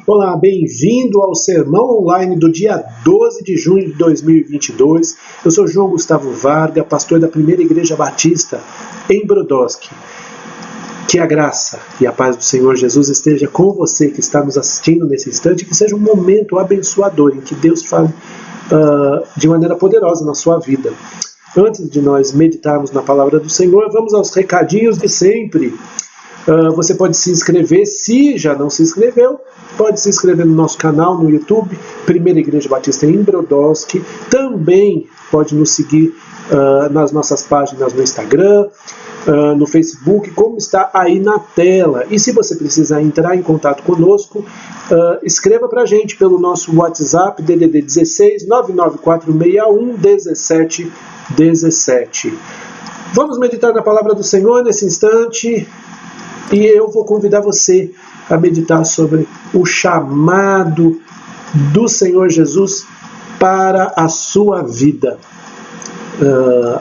Olá, bem-vindo ao Sermão Online do dia 12 de junho de 2022. Eu sou João Gustavo Varga, pastor da Primeira Igreja Batista em Brodowski. Que a graça e a paz do Senhor Jesus esteja com você que está nos assistindo nesse instante, que seja um momento abençoador em que Deus fale de maneira poderosa na sua vida. Antes de nós meditarmos na palavra do Senhor, vamos aos recadinhos de sempre. Você pode se inscrever, se já não se inscreveu, pode se inscrever no nosso canal no YouTube, Primeira Igreja Batista em Brodowski. Também pode nos seguir nas nossas páginas no Instagram, no Facebook, como está aí na tela. E se você precisar entrar em contato conosco, escreva para a gente pelo nosso WhatsApp, DDD 16 99461 1717. Vamos meditar na palavra do Senhor nesse instante. E eu vou convidar você a meditar sobre o chamado do Senhor Jesus para a sua vida.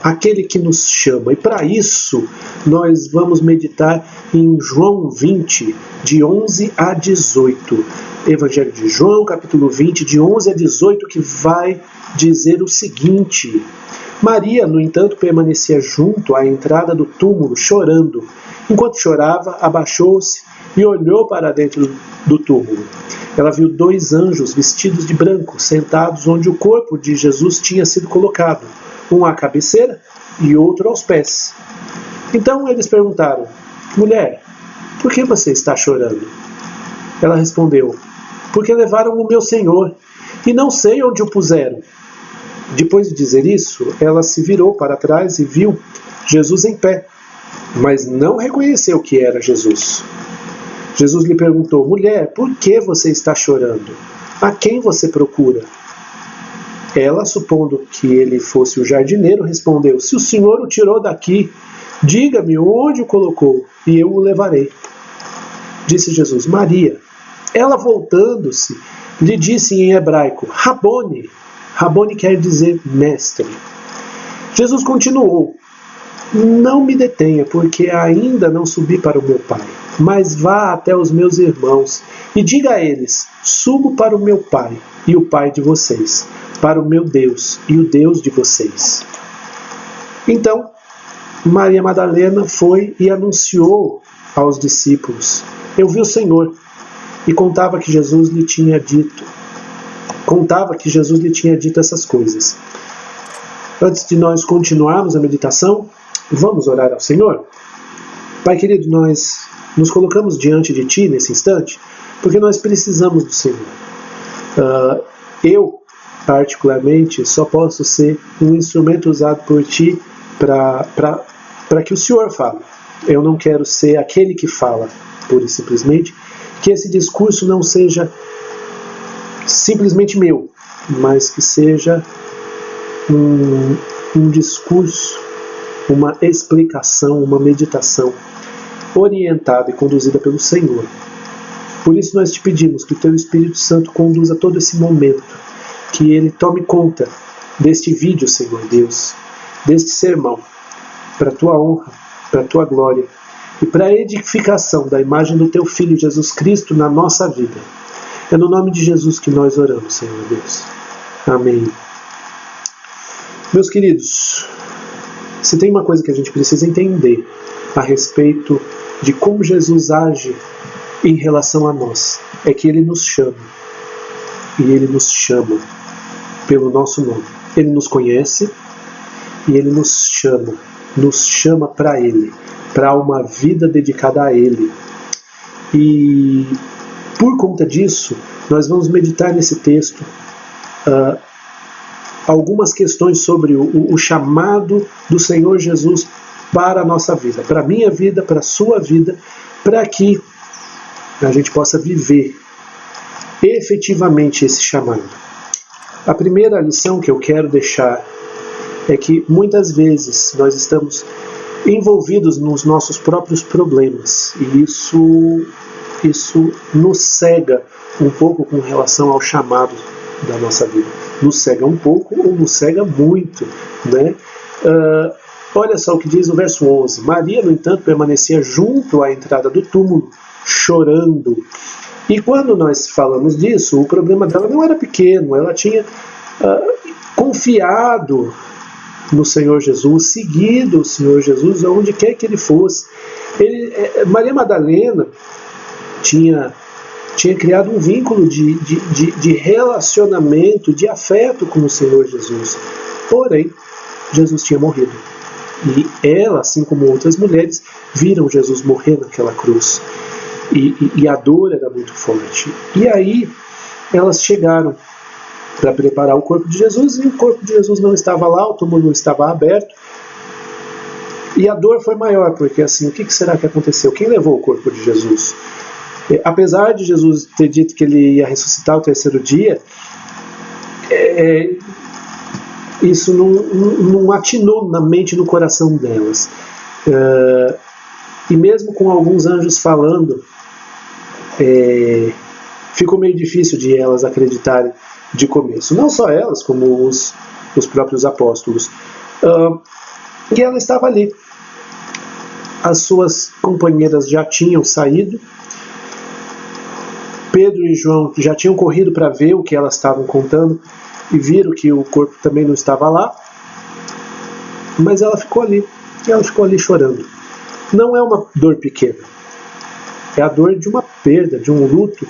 Aquele que nos chama. E para isso, nós vamos meditar em João 20, de 11 a 18. Evangelho de João, capítulo 20, de 11 a 18, que vai dizer o seguinte: Maria, no entanto, permanecia junto à entrada do túmulo, chorando. Enquanto chorava, abaixou-se e olhou para dentro do túmulo. Ela viu 2 anjos vestidos de branco, sentados onde o corpo de Jesus tinha sido colocado, um à cabeceira e outro aos pés. Então eles perguntaram: Mulher, por que você está chorando? Ela respondeu: Porque levaram o meu Senhor, e não sei onde o puseram. Depois de dizer isso, ela se virou para trás e viu Jesus em pé, mas não reconheceu que era Jesus. Jesus lhe perguntou: Mulher, por que você está chorando? A quem você procura? Ela, supondo que ele fosse o jardineiro, respondeu: Se o Senhor o tirou daqui, diga-me onde o colocou, e eu o levarei. Disse Jesus: Maria. Ela, voltando-se, lhe disse em hebraico: Rabone. Rabone quer dizer mestre. Jesus continuou: Não me detenha, porque ainda não subi para o meu Pai, mas vá até os meus irmãos e diga a eles: Subo para o meu Pai e o Pai de vocês, para o meu Deus e o Deus de vocês. Então, Maria Madalena foi e anunciou aos discípulos: Eu vi o Senhor, e contava que Jesus lhe tinha dito essas coisas. Antes de nós continuarmos a meditação, vamos orar ao Senhor? Pai querido, nós nos colocamos diante de Ti nesse instante, porque nós precisamos do Senhor. Eu, particularmente, só posso ser um instrumento usado por Ti para que o Senhor fale. Eu não quero ser aquele que fala, pura e simplesmente. Que esse discurso não seja simplesmente meu, mas que seja um discurso, uma explicação, uma meditação orientada e conduzida pelo Senhor. Por isso nós te pedimos que o Teu Espírito Santo conduza todo esse momento, que Ele tome conta deste vídeo, Senhor Deus, deste sermão, para a Tua honra, para a Tua glória e para a edificação da imagem do Teu Filho Jesus Cristo na nossa vida. É no nome de Jesus que nós oramos, Senhor Deus. Amém. Meus queridos, se tem uma coisa que a gente precisa entender a respeito de como Jesus age em relação a nós, é que Ele nos chama. E Ele nos chama pelo nosso nome. Ele nos conhece e Ele nos chama para Ele, para uma vida dedicada a Ele. E por conta disso, nós vamos meditar nesse texto algumas questões sobre o chamado do Senhor Jesus para a nossa vida, para a minha vida, para a sua vida, para que a gente possa viver efetivamente esse chamado. A primeira lição que eu quero deixar é que muitas vezes nós estamos envolvidos nos nossos próprios problemas e isso nos cega um pouco com relação ao chamado da nossa vida. Nos cega um pouco ou nos cega muito, né? Olha só o que diz o verso 11. Maria, no entanto, permanecia junto à entrada do túmulo, chorando. E quando nós falamos disso, o problema dela não era pequeno, ela tinha confiado no Senhor Jesus, seguido o Senhor Jesus aonde quer que ele fosse. Maria Madalena tinha criado um vínculo de relacionamento, de afeto com o Senhor Jesus. Porém, Jesus tinha morrido. E ela, assim como outras mulheres, viram Jesus morrer naquela cruz. E a dor era muito forte. E aí, elas chegaram para preparar o corpo de Jesus, e o corpo de Jesus não estava lá, o túmulo não estava aberto. E a dor foi maior, porque assim, o que será que aconteceu? Quem levou o corpo de Jesus? Apesar de Jesus ter dito que ele ia ressuscitar ao terceiro dia, isso não atinou na mente e no coração delas. E mesmo com alguns anjos falando, ficou meio difícil de elas acreditarem de começo. Não só elas, como os próprios apóstolos. E ela estava ali. As suas companheiras já tinham saído. Pedro e João já tinham corrido para ver o que elas estavam contando e viram que o corpo também não estava lá. Mas ela ficou ali. Ela ficou ali chorando. Não é uma dor pequena. É a dor de uma perda, de um luto,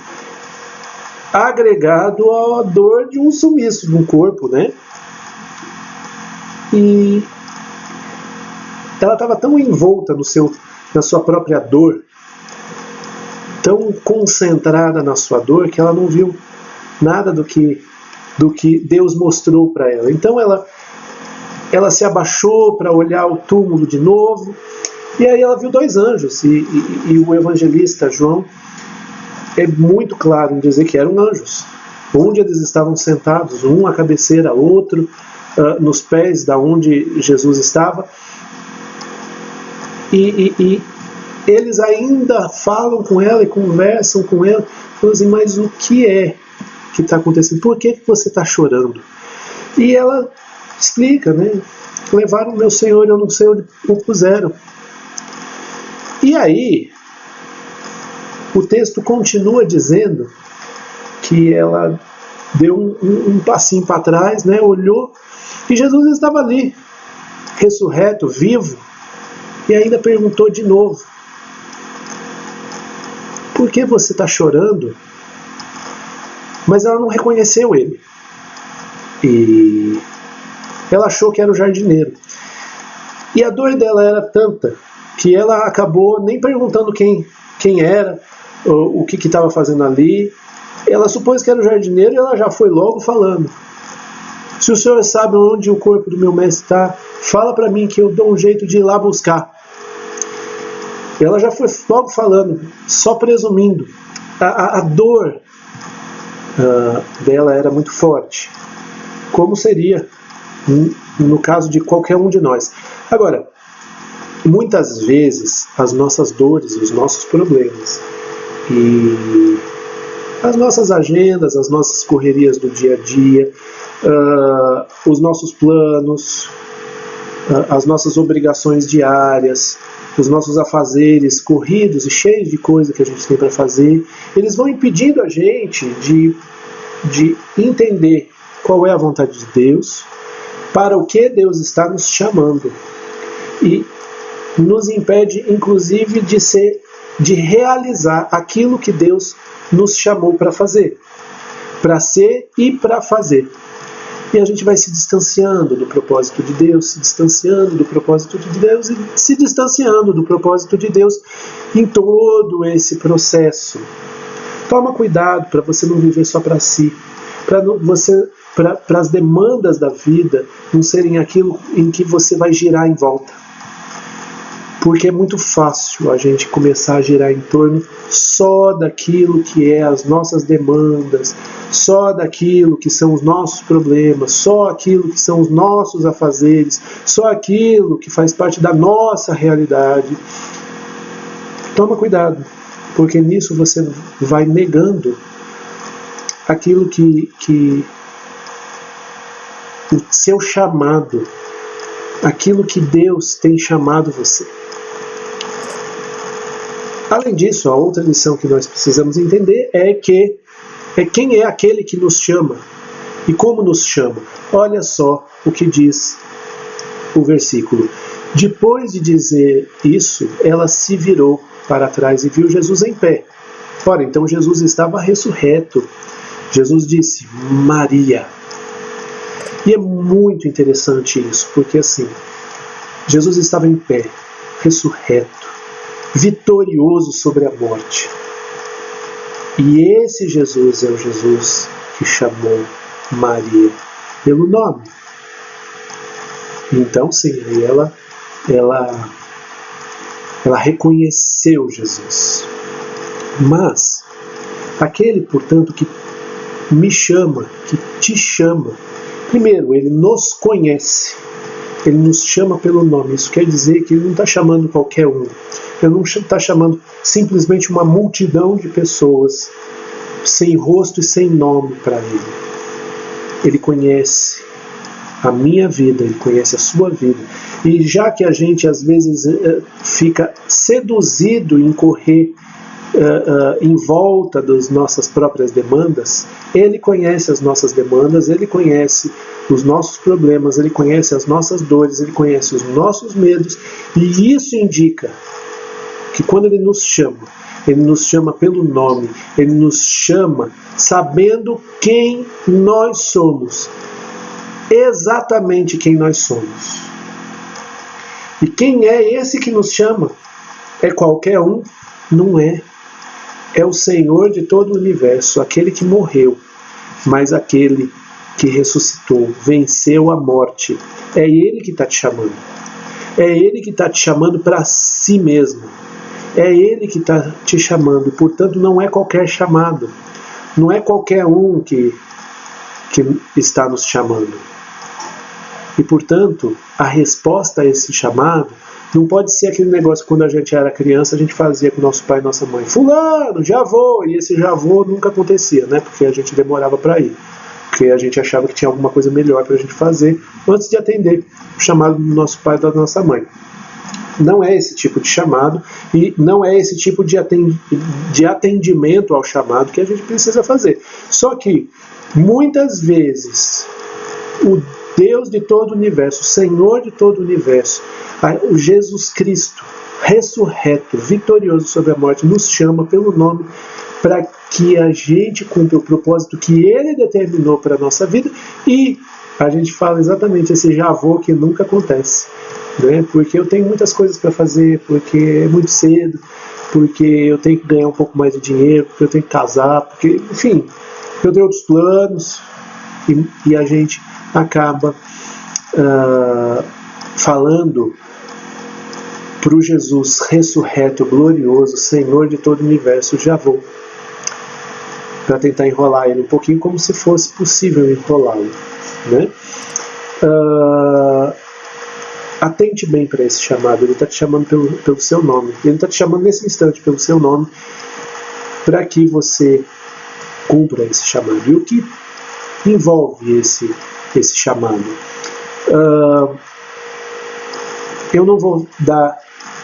agregado à dor de um sumiço de um corpo, né? E ela estava tão envolta na sua própria dor, tão concentrada na sua dor, que ela não viu nada do que Deus mostrou para ela. Então ela se abaixou para olhar o túmulo de novo, e aí ela viu 2 anjos, e o evangelista João é muito claro em dizer que eram anjos, onde eles estavam sentados, um à cabeceira, outro nos pés da onde Jesus estava, e eles ainda falam com ela e conversam com ela, falam assim, mas o que é que está acontecendo? Por que você está chorando? E ela explica, né? Levaram o meu Senhor, eu não sei onde o puseram. E aí, o texto continua dizendo que ela deu um passinho para trás, né? Olhou, e Jesus estava ali, ressurreto, vivo, e ainda perguntou de novo, por que você está chorando? Mas ela não reconheceu ele. E ela achou que era o jardineiro. E a dor dela era tanta que ela acabou nem perguntando quem era, o que estava fazendo ali. Ela supôs que era o jardineiro e ela já foi logo falando. Se o senhor sabe onde o corpo do meu mestre está, fala para mim que eu dou um jeito de ir lá buscar. Ela já foi logo falando, só presumindo. A dor dela era muito forte, como seria no caso de qualquer um de nós. Agora, muitas vezes as nossas dores, os nossos problemas e as nossas agendas, as nossas correrias do dia a dia, os nossos planos, as nossas obrigações diárias, os nossos afazeres corridos e cheios de coisa que a gente tem para fazer, eles vão impedindo a gente de entender qual é a vontade de Deus, para o que Deus está nos chamando, e nos impede inclusive de realizar aquilo que Deus nos chamou para fazer, para ser e para fazer. E a gente vai se distanciando do propósito de Deus, se distanciando do propósito de Deus e se distanciando do propósito de Deus em todo esse processo. Toma cuidado para você não viver só para si, para as demandas da vida não serem aquilo em que você vai girar em volta. Porque é muito fácil a gente começar a girar em torno só daquilo que é as nossas demandas, só daquilo que são os nossos problemas, só aquilo que são os nossos afazeres, só aquilo que faz parte da nossa realidade. Toma cuidado, porque nisso você vai negando aquilo que o seu chamado, aquilo que Deus tem chamado você. Além disso, a outra lição que nós precisamos entender é quem é aquele que nos chama e como nos chama. Olha só o que diz o versículo. Depois de dizer isso, ela se virou para trás e viu Jesus em pé. Ora, então Jesus estava ressurreto. Jesus disse, Maria. E é muito interessante isso, porque assim, Jesus estava em pé, ressurreto, vitorioso sobre a morte. E esse Jesus é o Jesus que chamou Maria pelo nome. Então, sim, ela reconheceu Jesus. Mas, aquele, portanto, que me chama, que te chama, primeiro, ele nos conhece. Ele nos chama pelo nome. Isso quer dizer que ele não está chamando qualquer um. Ele não está chamando simplesmente uma multidão de pessoas sem rosto e sem nome para ele. Ele conhece a minha vida, ele conhece a sua vida. E já que a gente às vezes fica seduzido em correr em volta das nossas próprias demandas, ele conhece as nossas demandas, ele conhece os nossos problemas, ele conhece as nossas dores, ele conhece os nossos medos, e isso indica que quando ele nos chama pelo nome, ele nos chama sabendo quem nós somos, exatamente quem nós somos. E quem é esse que nos chama? É qualquer um? Não é. É o Senhor de todo o universo, aquele que morreu, mas aquele que ressuscitou, venceu a morte. É Ele que está te chamando. É Ele que está te chamando para si mesmo. É Ele que está te chamando, e portanto não é qualquer chamado. Não é qualquer um que está nos chamando. E portanto, a resposta a esse chamado não pode ser aquele negócio que quando a gente era criança a gente fazia com nosso pai e nossa mãe. Fulano, já vou! E esse já vou nunca acontecia, né? Porque a gente demorava para ir. Porque a gente achava que tinha alguma coisa melhor para a gente fazer antes de atender o chamado do nosso pai e da nossa mãe. Não é esse tipo de chamado e não é esse tipo de atendimento ao chamado que a gente precisa fazer. Só que, muitas vezes, o Deus de todo o universo, o Senhor de todo o universo, o Jesus Cristo, ressurreto, vitorioso sobre a morte, nos chama pelo nome para que a gente cumpra o propósito que Ele determinou para a nossa vida, e a gente fala exatamente esse já vou que nunca acontece, né? Porque eu tenho muitas coisas para fazer, porque é muito cedo, porque eu tenho que ganhar um pouco mais de dinheiro, porque eu tenho que casar, porque, enfim, eu tenho outros planos, e a gente acaba falando para o Jesus ressurreto, glorioso, Senhor de todo o universo, já vou, para tentar enrolar ele um pouquinho, como se fosse possível enrolá-lo, né? Atente bem para esse chamado. Ele está te chamando pelo seu nome. Ele está te chamando nesse instante pelo seu nome, para que você cumpra esse chamado. E o que envolve esse chamado? Eu não vou dar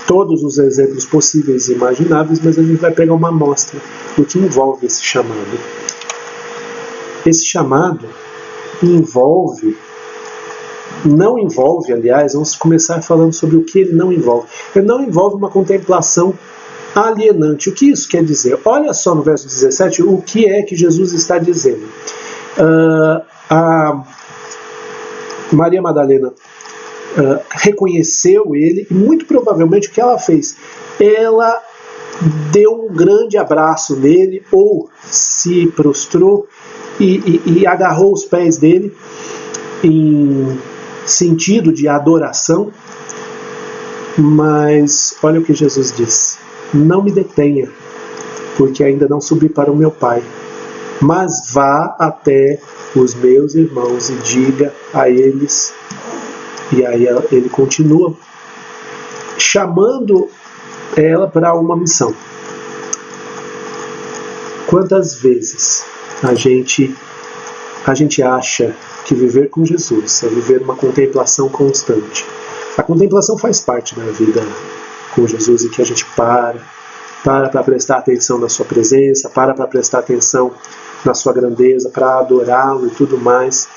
todos os exemplos possíveis e imagináveis, mas a gente vai pegar uma amostra do que envolve esse chamado. Esse chamado não envolve, aliás, vamos começar falando sobre o que ele não envolve. Ele não envolve uma contemplação alienante. O que isso quer dizer? Olha só no verso 17 o que é que Jesus está dizendo. A Maria Madalena reconheceu ele, e muito provavelmente o que ela fez? Ela deu um grande abraço nele, ou se prostrou e agarrou os pés dele em sentido de adoração. Mas olha o que Jesus disse: não me detenha, porque ainda não subi para o meu Pai, mas vá até os meus irmãos e diga a eles. E aí ele continua chamando ela para uma missão. Quantas vezes a gente acha que viver com Jesus é viver uma contemplação constante? A contemplação faz parte da vida com Jesus, em que a gente para para prestar atenção na sua presença, para prestar atenção na sua grandeza, para adorá-lo e tudo mais.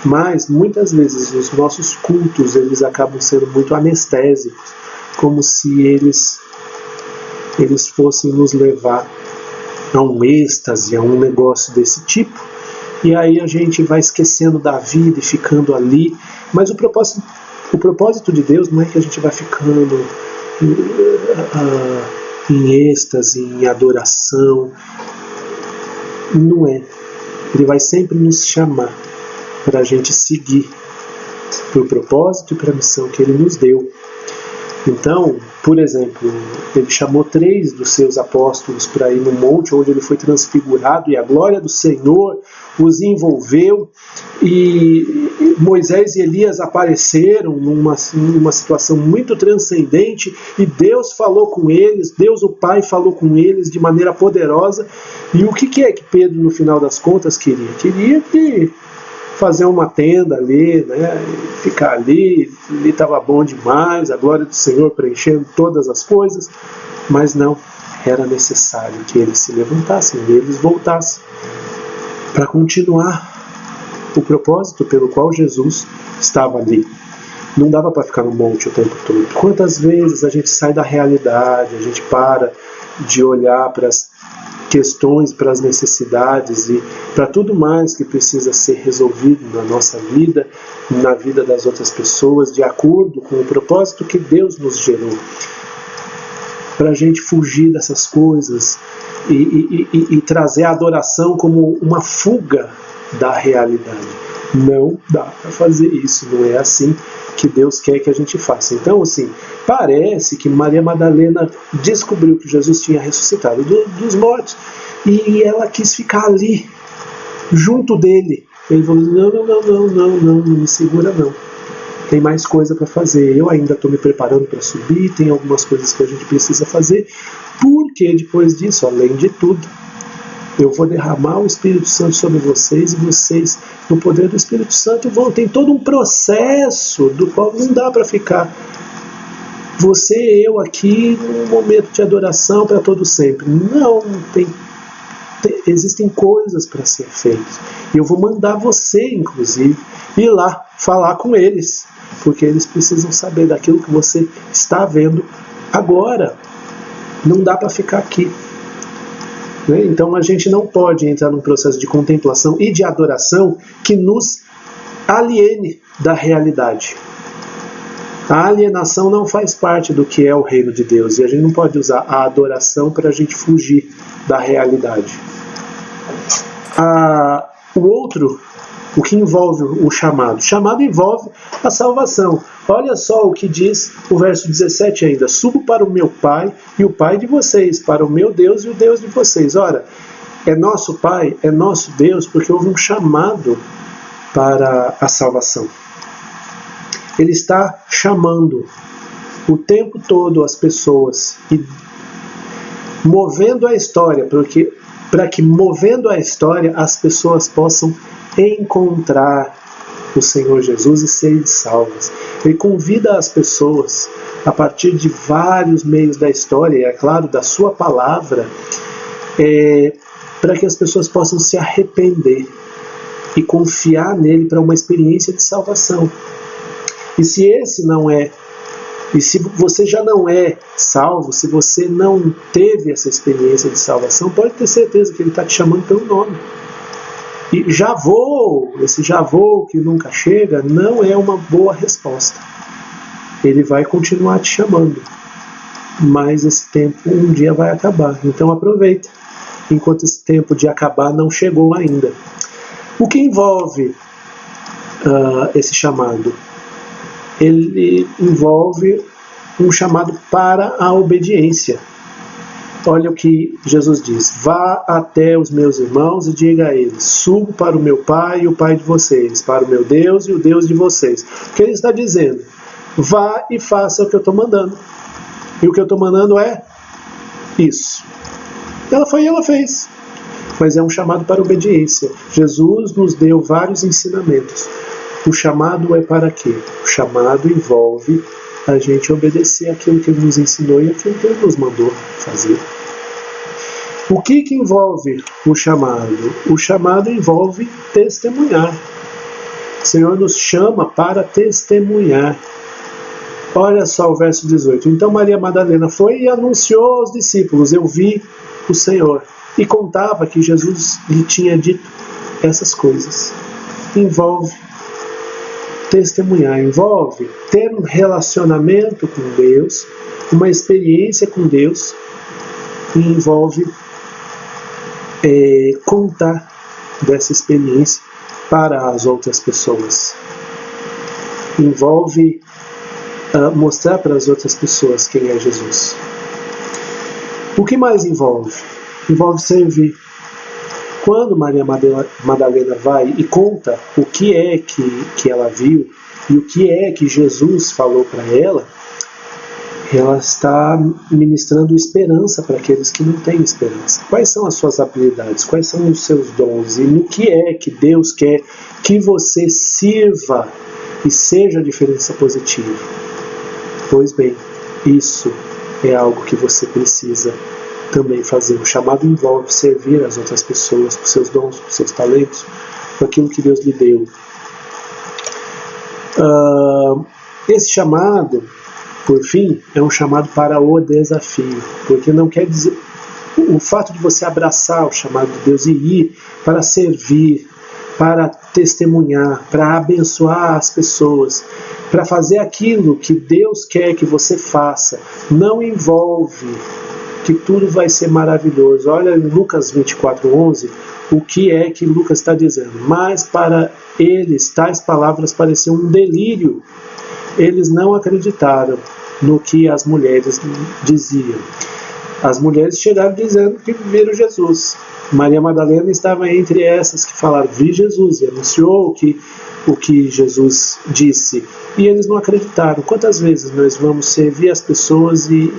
Mas muitas vezes os nossos cultos eles acabam sendo muito anestésicos, como se eles fossem nos levar a um êxtase, a um negócio desse tipo, e aí a gente vai esquecendo da vida e ficando ali. Mas o propósito de Deus não é que a gente vai ficando em êxtase, em adoração. Não é. Ele vai sempre nos chamar para a gente seguir para o propósito e para a missão que Ele nos deu. Então, por exemplo, Ele chamou 3 dos seus apóstolos para ir no monte onde Ele foi transfigurado e a glória do Senhor os envolveu, e Moisés e Elias apareceram numa situação muito transcendente, e Deus falou com eles, Deus o Pai falou com eles de maneira poderosa. E o que é que Pedro no final das contas queria? Queria que fazer uma tenda ali, né, ficar ali estava bom demais, a glória do Senhor preenchendo todas as coisas, mas não, era necessário que eles se levantassem e eles voltassem para continuar o propósito pelo qual Jesus estava ali. Não dava para ficar no monte o tempo todo. Quantas vezes a gente sai da realidade, a gente para de olhar para as questões, para as necessidades e para tudo mais que precisa ser resolvido na nossa vida, na vida das outras pessoas, de acordo com o propósito que Deus nos gerou. Para a gente fugir dessas coisas e trazer a adoração como uma fuga da realidade. Não dá para fazer isso, não é assim que Deus quer que a gente faça. Então, assim, parece que Maria Madalena descobriu que Jesus tinha ressuscitado dos mortos e ela quis ficar ali, junto dele. Ele falou: não me segura não. Tem mais coisa para fazer. Eu ainda estou me preparando para subir, tem algumas coisas que a gente precisa fazer, porque depois disso, além de tudo, eu vou derramar o Espírito Santo sobre vocês, e vocês, no poder do Espírito Santo, tem todo um processo do qual não dá para ficar você e eu aqui num momento de adoração para todo sempre. Não, existem coisas para ser feitas. E eu vou mandar você, inclusive, ir lá falar com eles, porque eles precisam saber daquilo que você está vendo agora. Não dá para ficar aqui. Então a gente não pode entrar num processo de contemplação e de adoração que nos aliene da realidade. A alienação não faz parte do que é o reino de Deus, e a gente não pode usar a adoração para a gente fugir da realidade. O que envolve o chamado? O chamado envolve a salvação. Olha só o que diz o verso 17 ainda: subo para o meu Pai e o Pai de vocês, para o meu Deus e o Deus de vocês. Ora, é nosso Pai, é nosso Deus, porque houve um chamado para a salvação. Ele está chamando o tempo todo as pessoas e movendo a história, para que movendo a história as pessoas possam encontrar o Senhor Jesus e serem salvas. Ele convida as pessoas, a partir de vários meios da história, e é claro, da sua palavra, para que as pessoas possam se arrepender e confiar nele para uma experiência de salvação. E se você já não é salvo, se você não teve essa experiência de salvação, pode ter certeza que ele está te chamando pelo nome. E esse já vou que nunca chega, não é uma boa resposta. Ele vai continuar te chamando, mas esse tempo um dia vai acabar. Então aproveita, enquanto esse tempo de acabar não chegou ainda. O que envolve esse chamado? Ele envolve um chamado para a obediência. Olha o que Jesus diz: vá até os meus irmãos e diga a eles: subo para o meu Pai e o Pai de vocês, para o meu Deus e o Deus de vocês. O que ele está dizendo? Vá e faça o que eu estou mandando. E o que eu estou mandando é isso. Ela foi e ela fez. Mas é um chamado para a obediência. Jesus nos deu vários ensinamentos. O chamado é para quê? O chamado envolve a gente obedecer aquilo que ele nos ensinou e aquilo que ele nos mandou fazer. O que envolve o chamado? O chamado envolve testemunhar. O Senhor nos chama para testemunhar. Olha só o verso 18. Então Maria Madalena foi e anunciou aos discípulos: eu vi o Senhor. E contava que Jesus lhe tinha dito essas coisas. Envolve testemunhar, envolve ter um relacionamento com Deus, uma experiência com Deus, e envolve contar dessa experiência para as outras pessoas. Envolve mostrar para as outras pessoas quem é Jesus. O que mais envolve? Envolve servir. Quando Maria Madalena vai e conta o que é que ela viu e o que é que Jesus falou para ela está ministrando esperança para aqueles que não têm esperança. Quais são as suas habilidades? Quais são os seus dons? E no que é que Deus quer que você sirva e seja a diferença positiva? Pois bem, isso é algo que você precisa também fazer. O chamado envolve servir as outras pessoas com seus dons, com seus talentos, com aquilo que Deus lhe deu. Esse chamado, por fim, é um chamado para o desafio, porque não quer dizer o fato de você abraçar o chamado de Deus e ir para servir, para testemunhar, para abençoar as pessoas, para fazer aquilo que Deus quer que você faça, não envolve que tudo vai ser maravilhoso. Olha em Lucas 24:11, o que é que Lucas está dizendo. Mas para eles tais palavras pareciam um delírio. Eles não acreditaram no que as mulheres diziam. As mulheres chegaram dizendo que viram Jesus. Maria Madalena estava entre essas que falaram: vi Jesus, e anunciou o que Jesus disse. E eles não acreditaram. Quantas vezes nós vamos servir as pessoas e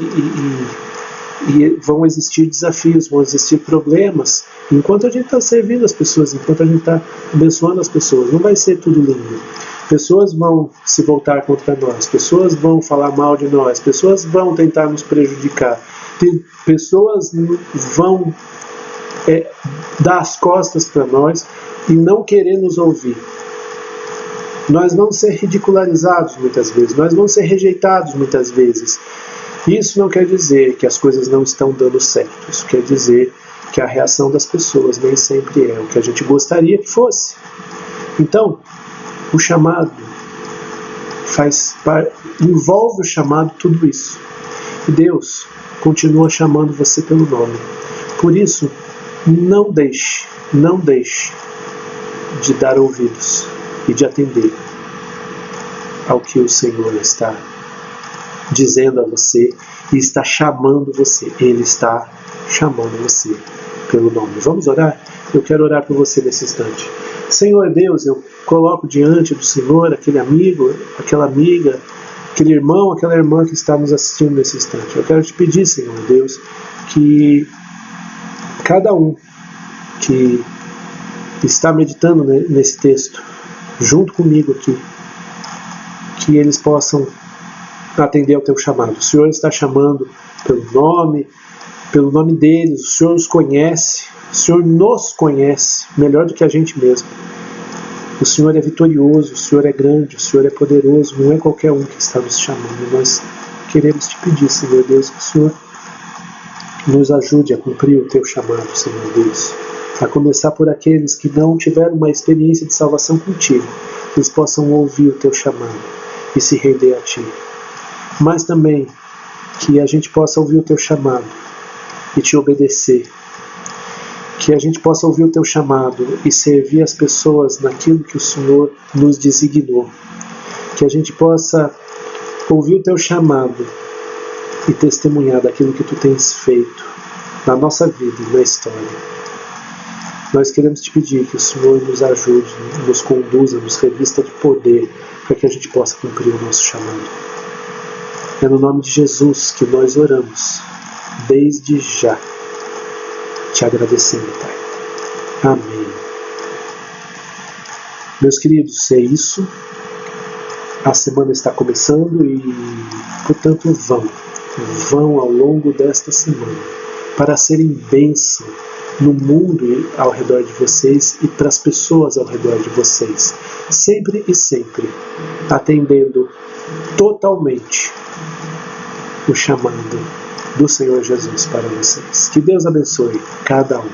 vão existir desafios, vão existir problemas, enquanto a gente está servindo as pessoas, enquanto a gente está abençoando as pessoas, não vai ser tudo lindo. Pessoas vão se voltar contra nós, pessoas vão falar mal de nós, pessoas vão tentar nos prejudicar, pessoas vão dar as costas para nós e não querer nos ouvir. Nós vamos ser ridicularizados muitas vezes, nós vamos ser rejeitados muitas vezes. Isso não quer dizer que as coisas não estão dando certo. Isso quer dizer que a reação das pessoas nem sempre é o que a gente gostaria que fosse. Então, o chamado envolve o chamado tudo isso. E Deus continua chamando você pelo nome. Por isso, não deixe de dar ouvidos e de atender ao que o Senhor está dizendo a você e está chamando você. Ele está chamando você pelo nome. Vamos orar? Eu quero orar por você nesse instante. Senhor Deus, eu coloco diante do Senhor aquele amigo, aquela amiga, aquele irmão, aquela irmã que está nos assistindo nesse instante. Eu quero te pedir, Senhor Deus, que cada um que está meditando nesse texto, junto comigo aqui, que eles possam atender ao teu chamado. O Senhor está chamando pelo nome deles, o Senhor os conhece, o Senhor nos conhece melhor do que a gente mesmo. O Senhor é vitorioso, o Senhor é grande, o Senhor é poderoso, não é qualquer um que está nos chamando. Nós queremos te pedir, Senhor Deus, que o Senhor nos ajude a cumprir o teu chamado, Senhor Deus. A começar por aqueles que não tiveram uma experiência de salvação contigo, que eles possam ouvir o teu chamado e se render a ti. Mas também que a gente possa ouvir o teu chamado e te obedecer. Que a gente possa ouvir o teu chamado e servir as pessoas naquilo que o Senhor nos designou. Que a gente possa ouvir o teu chamado e testemunhar daquilo que tu tens feito na nossa vida e na história. Nós queremos te pedir que o Senhor nos ajude, nos conduza, nos revista de poder para que a gente possa cumprir o nosso chamado. É no nome de Jesus que nós oramos, desde já, te agradecendo, Pai. Amém. Meus queridos, é isso. A semana está começando e, portanto, vão ao longo desta semana para serem bênção no mundo ao redor de vocês e para as pessoas ao redor de vocês, sempre e sempre, atendendo totalmente o chamado do Senhor Jesus para vocês. Que Deus abençoe cada um.